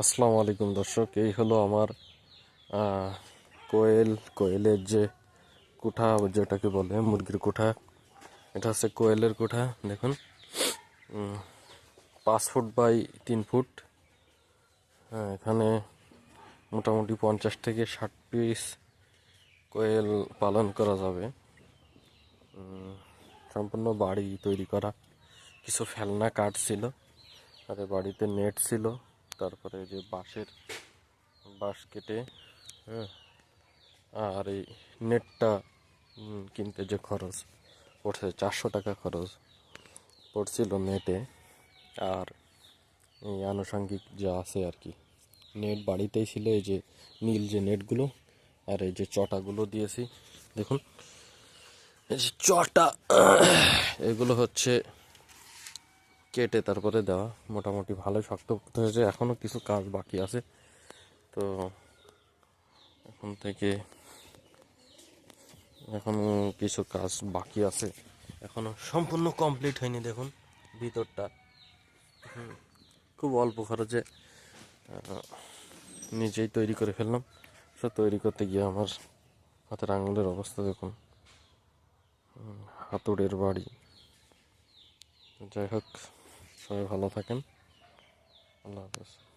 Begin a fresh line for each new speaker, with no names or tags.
আসসালামু আলাইকুম দর্শক, এই হলো আমার কোয়েলের যে কুঠা, যেটাকে বলে মুরগির কুঠা। এটা হচ্ছে কোয়েলের কুঠা। দেখুন, 5 ফুট বাই 3 ফুট। হ্যাঁ, এখানে মোটামুটি 50 থেকে 60 পিস কোয়েল পালন করা যাবে। সম্পূর্ণ বাড়ি তৈরি করা, কিছু ফেলনা কাঠ ছিল, আর এই বাড়িতে নেট ছিল। তারপরে যে বাঁশ কেটে, হ্যাঁ, আর এই নেটটা কিনতে যে খরচ পড়ছে, 400 টাকা খরচ পড়ছিল নেটে। আর এই আনুষঙ্গিক যা আছে আর কি, নেট বাড়িতেই ছিল, এই যে নীল যে নেটগুলো, আর এই যে চটাগুলো দিয়েছি। দেখুন, এই যে চটা, এগুলো হচ্ছে কেটে তারপরে দেওয়া। মোটামুটি ভালোই শক্ত করতে হয়েছে, এখনও কিছু কাজ বাকি আছে। তো এখনো কিছু কাজ বাকি আছে, এখনো সম্পূর্ণ কমপ্লিট হয়নি। দেখুন ভিতরটা খুব অল্প খরচে নিজেই তৈরি করে ফেললাম। সে তৈরি করতে গিয়ে আমার হাতের আঙুলের অবস্থা দেখুন, হাতুড়ের বাড়ি। যাই হোক, সবাই ভালো থাকেন। আল্লাহ হাফেজ।